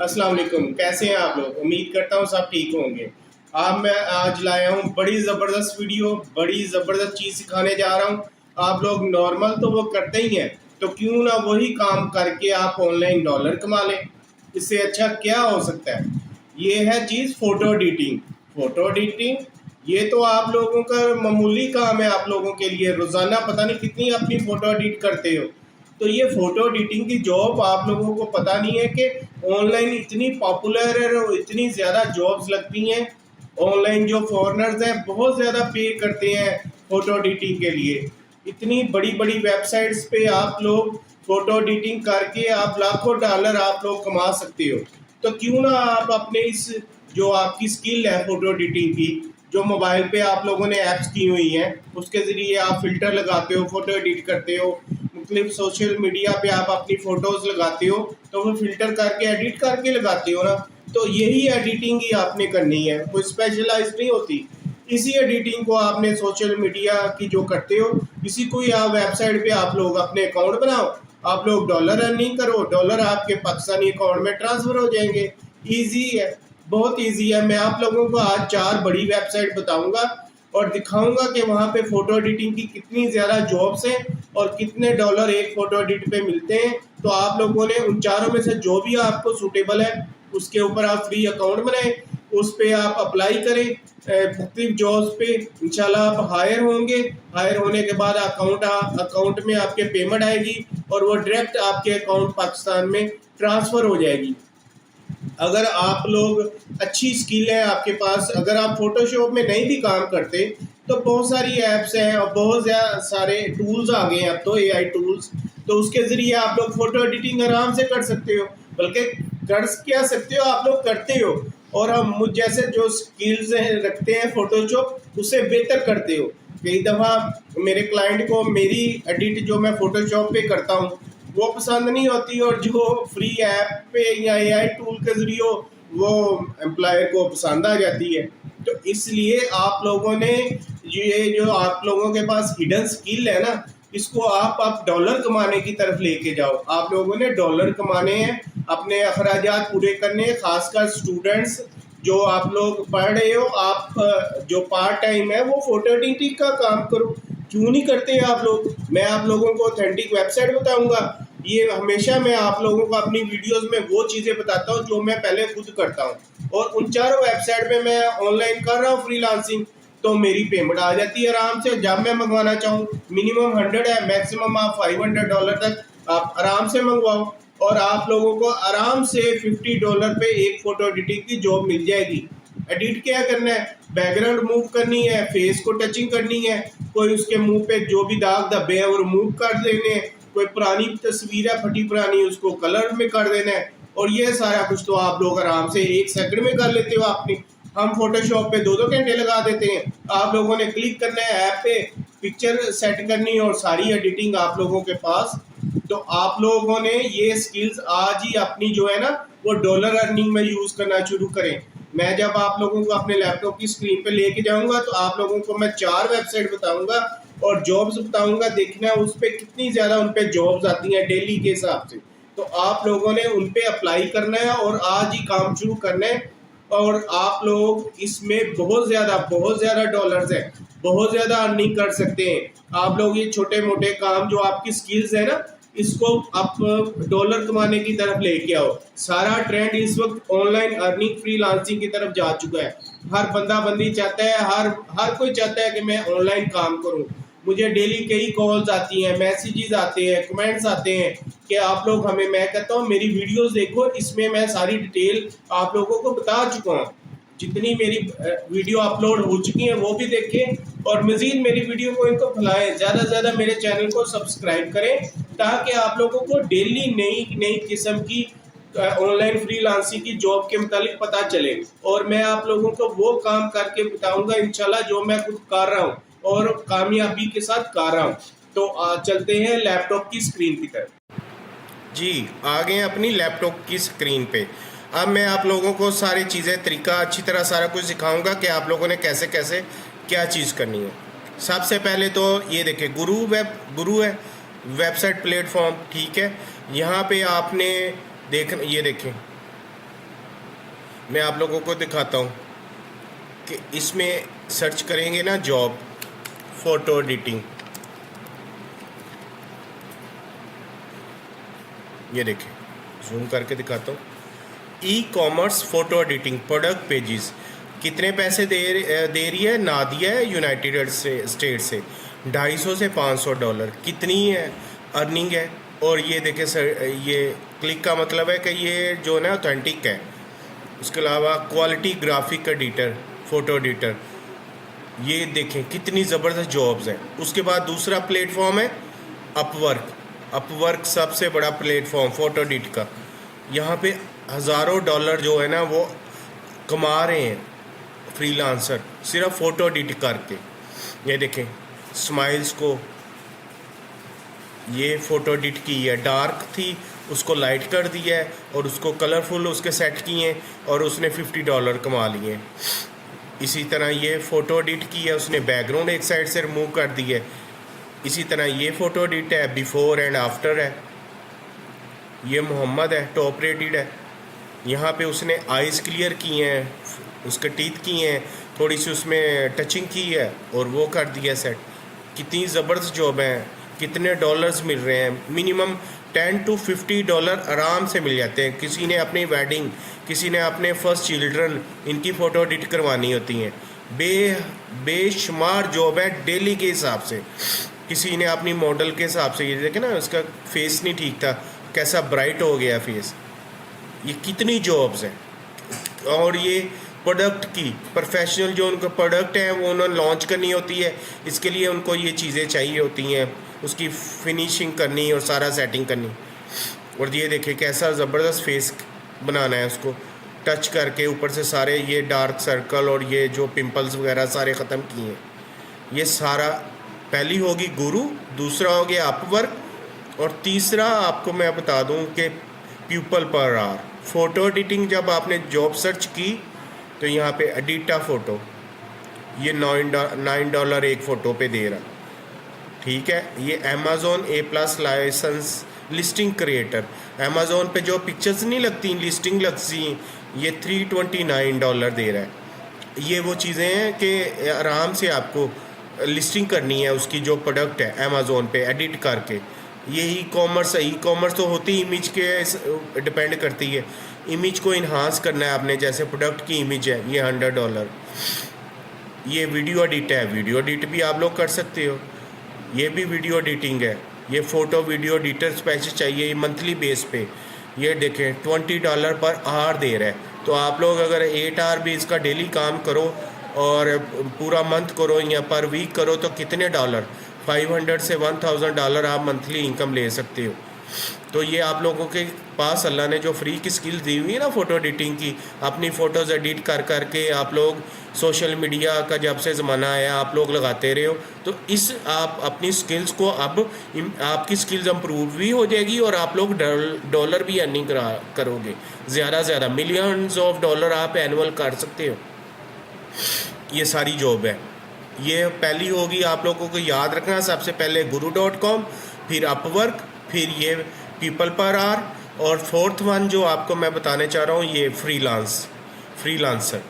अस्सलाम वालेकुम। कैसे हैं आप लोग? उम्मीद करता हूँ सब ठीक होंगे। मैं आज लाया हूँ बड़ी ज़बरदस्त वीडियो, बड़ी ज़बरदस्त चीज़ सिखाने जा रहा हूँ। आप लोग नॉर्मल तो वो करते ही हैं, तो क्यों ना वही काम करके आप ऑनलाइन डॉलर कमा लें। इससे अच्छा क्या हो सकता है? ये है चीज़ फ़ोटो एडिटिंग। फ़ोटो एडिटिंग ये तो आप लोगों का मामूली काम है। आप लोगों के लिए रोज़ाना पता नहीं कितनी अपनी फ़ोटो एडिट करते हो। तो ये फ़ोटो एडिटिंग की जॉब आप लोगों को पता नहीं है कि ऑनलाइन इतनी पॉपुलर है और इतनी ज़्यादा जॉब्स लगती हैं। ऑनलाइन जो फॉरेनर्स हैं बहुत ज़्यादा पे करते हैं फ़ोटो एडिटिंग के लिए। इतनी बड़ी बड़ी वेबसाइट्स पे आप लोग फ़ोटो एडिटिंग करके आप लाखों डॉलर आप लोग कमा सकते हो। तो क्यों ना आप अपने इस जो आपकी स्किल है फ़ोटो एडिटिंग की, जो मोबाइल पे आप लोगों ने ऐप्स की हुई हैं, उसके ज़रिए आप फ़िल्टर लगाते हो, फ़ोटो एडिट करते हो, मुख्तलिफ सोशल मीडिया पे आप अपनी फ़ोटोज़ लगाते हो, तो वो फ़िल्टर करके एडिट करके लगाते हो ना। तो यही एडिटिंग ही आपने करनी है, कोई स्पेशलाइज नहीं होती। इसी एडिटिंग को आपने सोशल मीडिया की जो करते हो, इसी को ही आप वेबसाइट पे आप लोग अपने अकाउंट बनाओ, आप लोग डॉलर अर्निंग करो, डॉलर आपके पाकिस्तानी अकाउंट में ट्रांसफ़र हो जाएंगे। ईजी है, बहुत ईजी है। मैं आप लोगों को आज 4 बड़ी वेबसाइट बताऊंगा और दिखाऊंगा कि वहाँ पे फ़ोटो एडिटिंग की कितनी ज़्यादा जॉब्स हैं और कितने डॉलर एक फ़ोटो एडिट पे मिलते हैं। तो आप लोगों ने उन चारों में से जो भी आपको सूटेबल है उसके ऊपर आप फ्री अकाउंट बनाएं, उस पर आप अप्लाई करें। मुख्तलिफ जॉब्स पे इंशाल्लाह आप हायर होंगे। हायर होने के बाद अकाउंट में आपके पेमेंट आएगी और वो डायरेक्ट आपके अकाउंट पाकिस्तान में ट्रांसफ़र हो जाएगी। अगर आप लोग अच्छी स्किल है आपके पास, अगर आप फोटोशॉप में नहीं भी काम करते तो बहुत सारी ऐप्स हैं और बहुत सारे टूल्स आ गए हैं अब तो, एआई टूल्स। तो उसके ज़रिए आप लोग फ़ोटो एडिटिंग आराम से कर सकते हो, बल्कि कर क्या सकते हो, आप लोग करते हो। और हम मुझ जैसे जो स्किल्स रखते हैं फ़ोटोशॉप, उससे बेहतर करते हो। कई दफ़ा मेरे क्लाइंट को मेरी एडिट जो मैं फ़ोटोशॉप पे करता हूँ वो पसंद नहीं होती, और जो फ्री ऐप पे या एआई टूल के ज़रिए वो एम्प्लॉयर को पसंद आ जाती है। तो इसलिए आप लोगों ने ये जो आप लोगों के पास हिडन स्किल है ना, इसको आप डॉलर कमाने की तरफ लेके जाओ। आप लोगों ने डॉलर कमाने हैं, अपने अखराजात पूरे करने हैं। खासकर स्टूडेंट्स जो आप लोग पढ़ रहे हो, आप जो पार्ट टाइम है वो फोटो एडिटिंग का काम करो। क्यों नहीं करते आप लोग? मैं आप लोगों को ऑथेंटिक वेबसाइट बताऊंगा। ये हमेशा मैं आप लोगों को अपनी वीडियोस में वो चीज़ें बताता हूँ जो मैं पहले खुद करता हूँ, और उन चारों वेबसाइट पे मैं ऑनलाइन कर रहा हूँ फ्रीलांसिंग। तो मेरी पेमेंट आ जाती है आराम से जब मैं मंगवाना चाहूँ। मिनिमम 100 है, मैक्सिमम आप $500 तक आप आराम से मंगवाओ, और आप लोगों को आराम से $50 पे एक फ़ोटो एडिटिंग की जॉब मिल जाएगी। एडिट क्या करना है? बैकग्राउंड मूव करनी है, फेस को टचिंग करनी है, कोई उसके मुंह पे जो भी दाग धब्बे हैं वो रिमूव कर देने हैं, कोई पुरानी तस्वीर है फटी पुरानी उसको कलर में कर देना है। और ये सारा कुछ तो आप लोग आराम से 1 सेकंड में कर लेते हो अपनी। हम फोटोशॉप पे 2-2 घंटे लगा देते हैं। आप लोगों ने क्लिक करना है ऐप पे, पिक्चर सेट करनी है और सारी एडिटिंग आप लोगों के पास। तो आप लोगों ने ये स्किल्स आज ही अपनी जो है ना वो डॉलर अर्निंग में यूज़ करना शुरू करें। मैं जब आप लोगों को अपने लैपटॉप की स्क्रीन पे लेके जाऊंगा तो आप लोगों को मैं 4 वेबसाइट बताऊंगा और जॉब्स बताऊंगा। देखना उस पर कितनी ज़्यादा उन पर जॉब्स आती हैं डेली के हिसाब से। तो आप लोगों ने उन पर अप्लाई करना है और आज ही काम शुरू करना है। और आप लोग इसमें बहुत ज़्यादा डॉलर्स हैं, बहुत ज़्यादा अर्निंग कर सकते हैं। आप लोग ये छोटे मोटे काम जो आपकी स्किल्स है ना, इसको आप डॉलर कमाने की तरफ लेके आओ। सारा ट्रेंड इस वक्त ऑनलाइन अर्निंग फ्रीलांसिंग की तरफ जा चुका है। हर बंदा बंदी चाहता है, हर कोई चाहता है कि मैं ऑनलाइन काम करूं। मुझे डेली कई कॉल्स आती हैं, मैसेजेस आते हैं, कमेंट्स आते हैं कि आप लोग हमें, मैं कहता हूँ मेरी वीडियोस देखो, इसमें मैं सारी डिटेल आप लोगों को बता चुका हूँ। जितनी मेरी वीडियो अपलोड हो चुकी हैं वो भी देखें, और मज़ीद मेरी वीडियो को इनको फैलाएं, ज़्यादा से ज़्यादा मेरे चैनल को सब्सक्राइब करें, ताकि आप लोगों को डेली नई नई किस्म की ऑनलाइन फ्रीलांसिंग की जॉब के मुतालिक पता चले। और मैं आप लोगों को वो काम करके बताऊंगा इंशाल्लाह जो मैं खुद कर रहा हूँ और कामयाबी के साथ कर रहा हूँ। तो चलते हैं लैपटॉप की स्क्रीन की तरफ। जी, आ गए अपनी लैपटॉप की स्क्रीन पे। अब मैं आप लोगों को सारी चीज़ें, तरीका अच्छी तरह सारा कुछ सिखाऊंगा कि आप लोगों ने कैसे कैसे क्या चीज़ करनी है। सबसे पहले तो ये देखें, गुरु है वेबसाइट प्लेटफॉर्म, ठीक है। यहाँ पे आपने ये देखें, मैं आप लोगों को दिखाता हूँ कि इसमें सर्च करेंगे ना जॉब फ़ोटो एडिटिंग, ये देखें जूम करके दिखाता हूँ। E commerce photo editing product pages, कितने पैसे दे रही है नादिया है यूनाइटेड स्टेट से, $250 से $500 कितनी है अर्निंग है। और ये देखें सर, ये क्लिक का मतलब है कि ये जो है ना ऑथेंटिक है। उसके अलावा quality graphic editor, photo editor, ये देखें कितनी ज़बरदस्त जॉब्स हैं। उसके बाद दूसरा प्लेटफॉर्म है अपवर्क। अपवर्क सबसे बड़ा प्लेटफॉर्म फ़ोटो एडिट का, यहाँ पे हज़ारों डॉलर जो है ना वो कमा रहे हैं फ्रीलांसर सिर्फ फ़ोटो एडिट करके। ये देखें स्माइल्स को ये फ़ोटो एडिट की है, डार्क थी उसको लाइट कर दिया है और उसको कलरफुल उसके सेट किए हैं और उसने $50 कमा लिए। इसी तरह ये फ़ोटो एडिट की है उसने, बैकग्राउंड एक साइड से रिमूव कर दी है। इसी तरह ये फ़ोटो एडिट है, बिफ़ोर एंड आफ्टर है। ये मोहम्मद है, टॉप रेटेड है। यहाँ पे उसने आइज़ क्लियर किए हैं, उसके टीथ किए हैं, थोड़ी सी उसमें टचिंग की है और वो कर दिया सेट। कितनी ज़बरदस्त जॉब है, कितने डॉलर्स मिल रहे हैं, मिनिमम $10 to $50 आराम से मिल जाते हैं। किसी ने अपनी वेडिंग, किसी ने अपने फर्स्ट चिल्ड्रन, इनकी फ़ोटो एडिट करवानी होती हैं। बेशुमार जॉब है डेली के हिसाब से। किसी ने अपनी मॉडल के हिसाब से, ये देखे ना उसका फेस नहीं ठीक था, कैसा ब्राइट हो गया फेस। ये कितनी जॉब्स हैं। और ये प्रोडक्ट की प्रोफेशनल जो उनका प्रोडक्ट है वो उन्होंने लॉन्च करनी होती है, इसके लिए उनको ये चीज़ें चाहिए होती हैं, उसकी फिनिशिंग करनी और सारा सेटिंग करनी। और ये देखें कैसा ज़बरदस्त फेस बनाना है, उसको टच करके ऊपर से सारे ये डार्क सर्कल और ये जो पिंपल्स वगैरह सारे ख़त्म किए हैं। ये सारा, पहली होगी गुरु, दूसरा हो गया अपवर्क और तीसरा आपको मैं बता दूं कि people per hour. Photo editing जब आपने जॉब सर्च की तो यहाँ पे एडिटा फ़ोटो, ये $9 एक फ़ोटो पे दे रहा, ठीक है। ये Amazon A+ licence listing creator, Amazon पे जो पिक्चर्स नहीं लगती लिस्टिंग लगती, ये $329 दे रहा है। ये वो चीज़ें हैं कि आराम से आपको लिस्टिंग करनी है उसकी जो प्रोडक्ट है अमेज़ॉन पे एडिट करके। ये ई कॉमर्स है, ई कॉमर्स तो होती इमेज के डिपेंड करती है, इमेज को इन्हांस करना है आपने, जैसे प्रोडक्ट की इमेज है ये $100। ये वीडियो एडिट है, वीडियो एडिट भी आप लोग कर सकते हो, ये भी वीडियो एडिटिंग है। ये फ़ोटो वीडियो एडिटर स्पेशल चाहिए, ये मंथली बेस पे, ये देखें $20 पर आवर दे रहा है। तो आप लोग अगर 8 आवर भी इसका डेली काम करो और पूरा मंथ करो या पर वीक करो तो कितने डॉलर, $500 से $1000 आप मंथली इनकम ले सकते हो। तो ये आप लोगों के पास अल्लाह ने जो फ्री की स्किल्स दी हुई है ना फ़ोटो एडिटिंग की, अपनी फ़ोटोज़ एडिट कर करके आप लोग सोशल मीडिया का जब से ज़माना आया आप लोग लगाते रहे हो, तो इस आप अपनी स्किल्स को अब आपकी स्किल्स इम्प्रूव भी हो जाएगी और आप लोग डॉलर भी अर्निंग करोगे, ज़्यादा से ज़्यादा मिलियंस ऑफ डॉलर आप एनुअल कर सकते हो। ये सारी जॉब है। ये पहली होगी, आप लोगों को याद रखना, सबसे पहले guru.com, फिर अपवर्क, फिर ये पीपल पर आवर, और फोर्थ वन जो आपको मैं बताने चाह रहा हूँ ये फ्रीलांसर।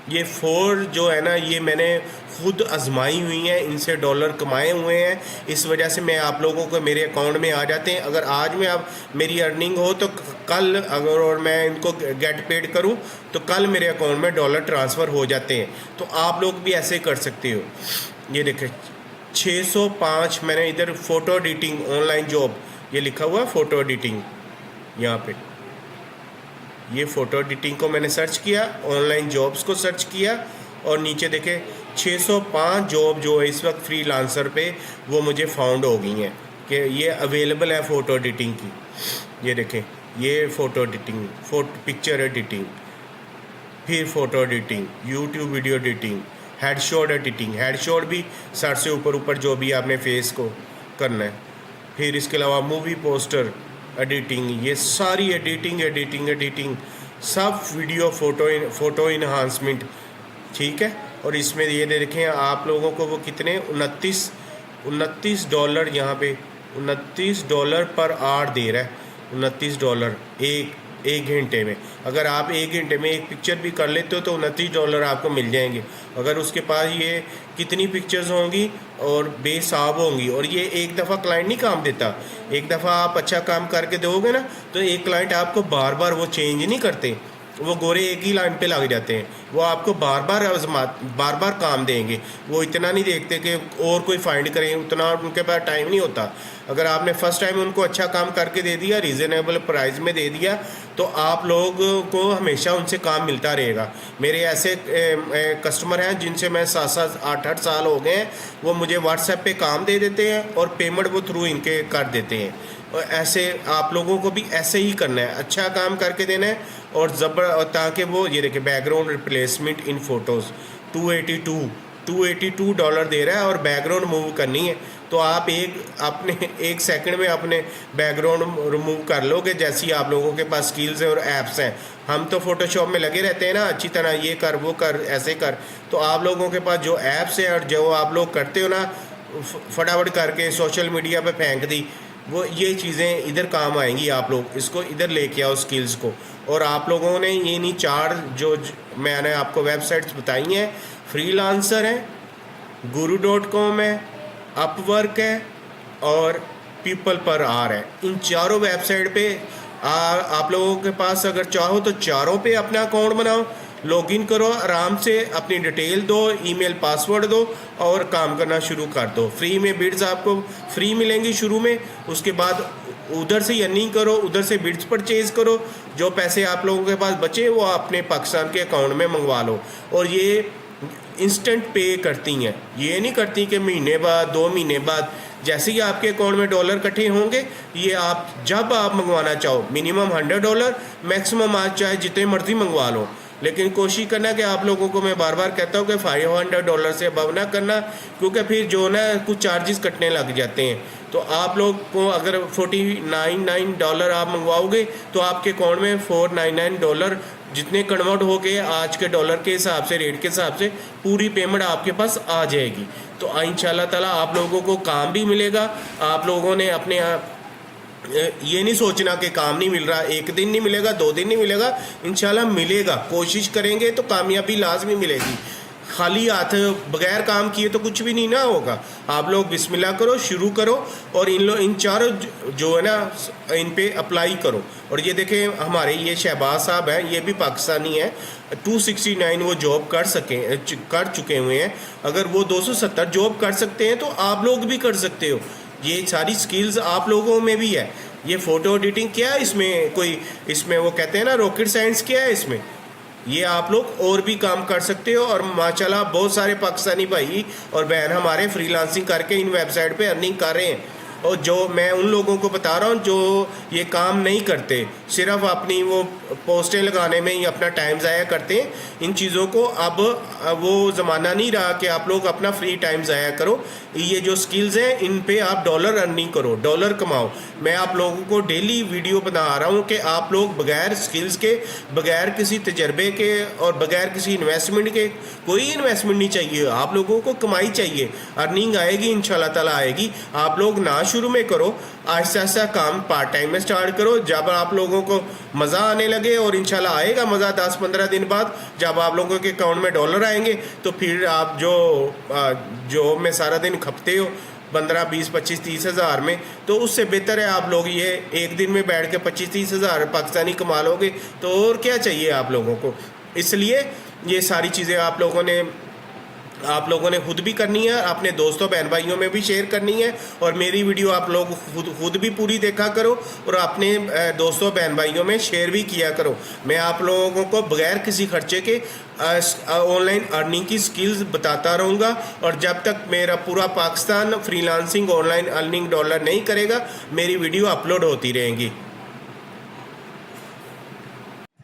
ये 4 जो है ना ये मैंने खुद आजमाई हुई हैं, इनसे डॉलर कमाए हुए हैं, इस वजह से मैं आप लोगों को मेरे अकाउंट में आ जाते हैं। अगर आज में आप मेरी अर्निंग हो तो कल अगर और मैं इनको गेट पेड करूं तो कल मेरे अकाउंट में डॉलर ट्रांसफ़र हो जाते हैं। तो आप लोग भी ऐसे कर सकते हो। ये देखें 605 मैंने इधर फ़ोटो एडिटिंग ऑनलाइन जॉब ये लिखा हुआ है, फ़ोटो एडिटिंग यहाँ पे, ये फ़ोटो एडिटिंग को मैंने सर्च किया, ऑनलाइन जॉब्स को सर्च किया और नीचे देखें 605 जॉब जो है इस वक्त फ्रीलांसर पे वो मुझे फाउंड हो गई हैं कि ये अवेलेबल है फ़ोटो एडिटिंग की। ये देखें ये फ़ोटो एडिटिंग, पिक्चर एडिटिंग, फिर photo editing, YouTube video editing, headshot editing, headshot भी सर से ऊपर जो भी आपने फेस को करना है, फिर इसके अलावा मूवी पोस्टर एडिटिंग, ये सारी एडिटिंग सब वीडियो फ़ोटो इन्हांसमेंट, ठीक है। और इसमें ये देखें आप लोगों को वो कितने $29 यहाँ पे $29 पर आवर दे रहा है। $29 1 घंटे में। अगर आप 1 घंटे में एक पिक्चर भी कर लेते हो तो $29 आपको मिल जाएंगे। अगर उसके पास ये कितनी पिक्चर्स होंगी और बेसाब होंगी, और ये एक दफ़ा क्लाइंट नहीं काम देता। एक दफ़ा आप अच्छा काम करके दोगे ना तो एक क्लाइंट आपको बार बार वो चेंज नहीं करते, वो गोरे एक ही लाइन पे लग जाते हैं। वो आपको बार बार काम देंगे। वो इतना नहीं देखते कि और कोई फाइंड करें, उतना उनके पास टाइम नहीं होता। अगर आपने फ़र्स्ट टाइम उनको अच्छा काम करके दे दिया, रीज़नेबल प्राइस में दे दिया, तो आप लोग को हमेशा उनसे काम मिलता रहेगा। मेरे ऐसे कस्टमर हैं जिनसे मैं 7-7 8-8 साल हो गए हैं। वो मुझे व्हाट्सएप पे काम दे देते हैं और पेमेंट वो थ्रू इनके कर देते हैं। और ऐसे आप लोगों को भी ऐसे ही करना है, अच्छा काम करके देना है और ताकि वो ये देखिए बैकग्राउंड रिप्लेसमेंट इन फ़ोटोज़ $282 दे रहा है और बैकग्राउंड मूव करनी है। तो आप एक सेकंड में अपने बैकग्राउंड रिमूव कर लोगे, जैसी आप लोगों के पास स्किल्स हैं और ऐप्स हैं। हम तो फोटोशॉप में लगे रहते हैं ना, अच्छी तरह ये कर वो कर ऐसे कर। तो आप लोगों के पास जो ऐप्स हैं और जो आप लोग करते हो ना फटाफट करके सोशल मीडिया पे फेंक दी, वो ये चीज़ें इधर काम आएंगी। आप लोग इसको इधर लेके आओ स्किल्स को। और आप लोगों ने ये नहीं 4 जो मैंने आपको वेबसाइट्स बताई हैं, फ्रीलांसर है, guru.com है, अपवर्क है और पीपल पर आर है। इन चारों वेबसाइट पे आप लोगों के पास अगर चाहो तो चारों पे अपना अकाउंट बनाओ, लॉगिन करो, आराम से अपनी डिटेल दो, ईमेल पासवर्ड दो और काम करना शुरू कर दो। फ्री में बिड्स आपको फ्री मिलेंगी शुरू में, उसके बाद उधर से अर्निंग करो, उधर से बिड्स परचेज करो। जो पैसे आप लोगों के पास बचे वो अपने पाकिस्तान के अकाउंट में मंगवा लो। और ये इंस्टेंट पे करती हैं, ये नहीं करती कि महीने बाद 2 महीने बाद। जैसे ही आपके अकाउंट में डॉलर इकट्ठे होंगे, ये आप जब आप मंगवाना चाहो, मिनिमम $100, मैक्सिमम आज चाहे जितने मर्जी मंगवा लो। लेकिन कोशिश करना कि आप लोगों को मैं बार बार कहता हूँ कि $500 से अबव ना करना, क्योंकि फिर जो ना कुछ चार्जेस कटने लग जाते हैं। तो आप लोग को अगर $49 आप मंगवाओगे तो आपके अकाउंट में $499 जितने कन्वर्ट हो गए आज के डॉलर के हिसाब से, रेट के हिसाब से पूरी पेमेंट आपके पास आ जाएगी। तो इंशाल्लाह ताला आप लोगों को काम भी मिलेगा। आप लोगों ने अपने ये नहीं सोचना कि काम नहीं मिल रहा, 1 दिन नहीं मिलेगा, 2 दिन नहीं मिलेगा, इंशाल्लाह मिलेगा। कोशिश करेंगे तो कामयाबी लाजमी मिलेगी। खाली हाथ बगैर काम किए तो कुछ भी नहीं ना होगा। आप लोग बिस्मिल्लाह करो, शुरू करो और इन चारों जो है ना इन पे अप्लाई करो। और ये देखें हमारे ये शहबाज साहब हैं, ये भी पाकिस्तानी है, 269 वो जॉब कर चुके हुए हैं। अगर वो 270 जॉब कर सकते हैं तो आप लोग भी कर सकते हो। ये सारी स्किल्स आप लोगों में भी है। ये फ़ोटो एडिटिंग क्या है, इसमें वो कहते हैं ना रॉकेट साइंस क्या है इसमें, ये आप लोग और भी काम कर सकते हो। और माशाल्लाह बहुत सारे पाकिस्तानी भाई और बहन हमारे फ्रीलांसिंग करके इन वेबसाइट पे अर्निंग कर रहे हैं। और जो मैं उन लोगों को बता रहा हूँ जो ये काम नहीं करते, सिर्फ अपनी वो पोस्टें लगाने में ही अपना टाइम ज़ाया करते हैं, इन चीज़ों को अब वो ज़माना नहीं रहा कि आप लोग अपना फ्री टाइम ज़ाया करो। ये जो स्किल्स हैं इन पे आप डॉलर अर्निंग करो, डॉलर कमाओ। मैं आप लोगों को डेली वीडियो बना रहा हूँ कि आप लोग बगैर स्किल्स के, बगैर किसी तजर्बे के और बगैर किसी इन्वेस्टमेंट के, कोई इन्वेस्टमेंट नहीं चाहिए, आप लोगों को कमाई चाहिए, अर्निंग आएगी इंशाल्लाह ताला आएगी। आप लोग ना शुरू में करो, आहिस्ता आहिस्ता काम पार्ट टाइम में स्टार्ट करो। जब आप लोगों को मज़ा आने लगे, और इंशाल्लाह आएगा मज़ा 10-15 दिन बाद, जब आप लोगों के अकाउंट में डॉलर आएंगे तो फिर आप जो में सारा दिन खपते हो 15, 20, 25, 30 हज़ार में, तो उससे बेहतर है आप लोग ये एक दिन में बैठ के 25-30 हज़ार पाकिस्तानी कमा लोगे। तो और क्या चाहिए आप लोगों को। इसलिए ये सारी चीज़ें आप लोगों ने खुद भी करनी है, अपने दोस्तों बहन भाइयों में भी शेयर करनी है। और मेरी वीडियो आप लोग खुद भी पूरी देखा करो और अपने दोस्तों बहन भाइयों में शेयर भी किया करो। मैं आप लोगों को बगैर किसी खर्चे के ऑनलाइन अर्निंग की स्किल्स बताता रहूँगा। और जब तक मेरा पूरा Pakistan freelancing online earning dollar नहीं करेगा, मेरी वीडियो अपलोड होती रहेंगी।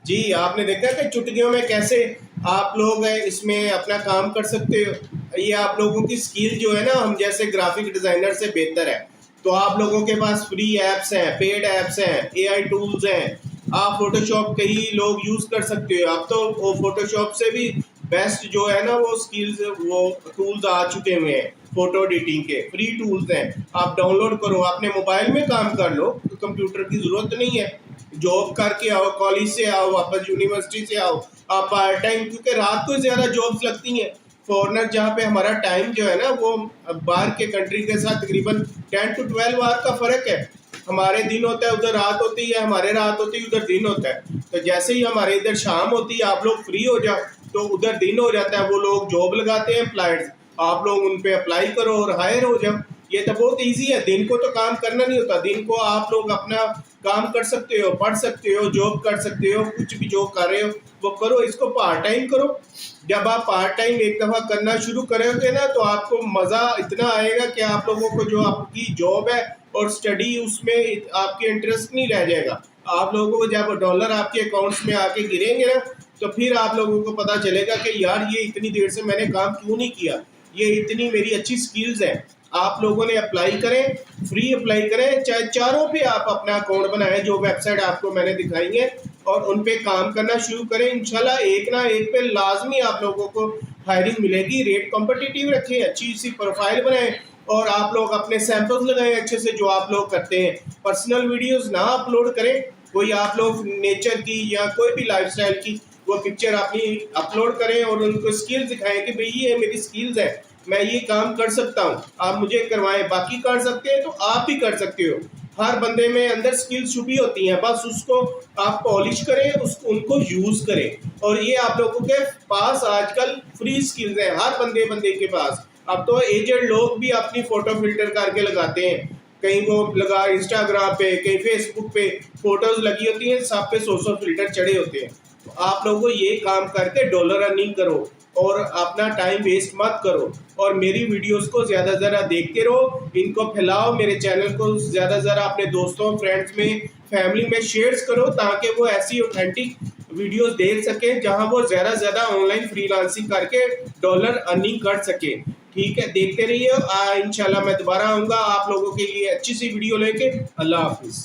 जी, आपने देखा कि चुटकियों में कैसे आप लोग इसमें अपना काम कर सकते हो। ये आप लोगों की स्किल जो है ना, हम जैसे ग्राफिक डिज़ाइनर से बेहतर है। तो आप लोगों के पास फ्री ऐप्स हैं, पेड ऐप्स हैं, AI टूल्स हैं। आप फोटोशॉप कई लोग यूज़ कर सकते हो। अब तो वो फोटोशॉप से भी बेस्ट जो है ना वो स्किल्स, वो टूल्स आ चुके हुए हैं। फ़ोटो एडिटिंग के फ्री टूल्स हैं, आप डाउनलोड करो, अपने मोबाइल में काम कर लो, तो कंप्यूटर की ज़रूरत नहीं है। जॉब करके आओ, कॉलेज से आओ, वापस यूनिवर्सिटी से आओ, आप पार्ट टाइम, क्योंकि रात को ज़्यादा जॉब्स लगती हैं। फॉरनर जहाँ पे हमारा टाइम जो है ना वो बाहर के कंट्री के साथ तकरीबन 10 to 12 आवर का फ़र्क है। हमारे दिन होता है, उधर रात होती है, हमारे रात होती है, उधर दिन होता है। तो जैसे ही हमारे इधर शाम होती है, आप लोग फ्री हो जाओ तो उधर दिन हो जाता है। वो लोग जॉब लगाते हैं एम्प्लॉयर्स, आप लोग उन पे अप्लाई करो और हायर हो जाओ। ये तो बहुत इजी है। दिन को तो काम करना नहीं होता, दिन को आप लोग अपना काम कर सकते हो, पढ़ सकते हो, जॉब कर सकते हो, कुछ भी जो कर रहे हो वो करो। इसको पार्ट टाइम करो। जब आप पार्ट टाइम एक दफ़ा करना शुरू करोगे ना तो आपको मज़ा इतना आएगा कि आप लोगों को जो आपकी जॉब है और स्टडी उसमें आपके इंटरेस्ट नहीं रह जाएगा। आप लोगों को जब डॉलर आपके अकाउंट्स में आके गिरेंगे ना तो फिर आप लोगों को पता चलेगा कि यार ये इतनी देर से मैंने काम क्यों नहीं किया, ये इतनी मेरी अच्छी स्किल्स हैं। आप लोगों ने अप्लाई करें, फ्री अप्लाई करें, चाहे चारों पे आप अपना अकाउंट बनाएं जो वेबसाइट आपको मैंने दिखाई है, और उन पे काम करना शुरू करें। इंशाल्लाह एक ना एक पे लाजमी आप लोगों को हायरिंग मिलेगी। रेट कॉम्पिटिटिव रखें, अच्छी सी प्रोफाइल बनाएं और आप लोग अपने सैंपल्स लगाएं अच्छे से जो आप लोग करते हैं। पर्सनल वीडियोस ना अपलोड करें, कोई आप लोग नेचर की या कोई भी लाइफस्टाइल की वो पिक्चर अपनी अपलोड करें और उनको स्किल्स दिखाएं कि भाई ये मेरी स्किल्स है, मैं ये काम कर सकता हूँ, आप मुझे करवाएं। बाकी कर सकते हैं तो आप भी कर सकते हो। हर बंदे में अंदर स्किल्स छुपी होती हैं, बस उसको आप पॉलिश करें, उसको उनको यूज़ करें। और ये आप लोगों के पास आजकल फ्री स्किल्स हैं हर बंदे के पास। अब तो एजेड लोग भी अपनी फ़ोटो फिल्टर करके लगाते हैं, कहीं वो लगा इंस्टाग्राम पे, कहीं फेसबुक पे फ़ोटोज़ लगी होती हैं, सब पे 100 फ़िल्टर चढ़े होते हैं। तो आप लोगों को ये काम करके डॉलर अर्निंग करो और अपना टाइम वेस्ट मत करो। और मेरी वीडियोस को ज़्यादा से ज़्यादा देखते रहो, इनको फैलाओ, मेरे चैनल को ज़्यादा से ज़्यादा अपने दोस्तों, फ्रेंड्स में, फैमिली में शेयर्स करो ताकि वो ऐसी ऑथेंटिक वीडियोस देख सकें जहां वो ज़्यादा से ज़्यादा ऑनलाइन फ्रीलांसिंग करके डॉलर अर्निंग कर सके। ठीक है, देखते रहिए। इंशाल्लाह मैं दोबारा आऊँगा आप लोगों के लिए अच्छी सी वीडियो लेके। अल्लाह हाफिज़।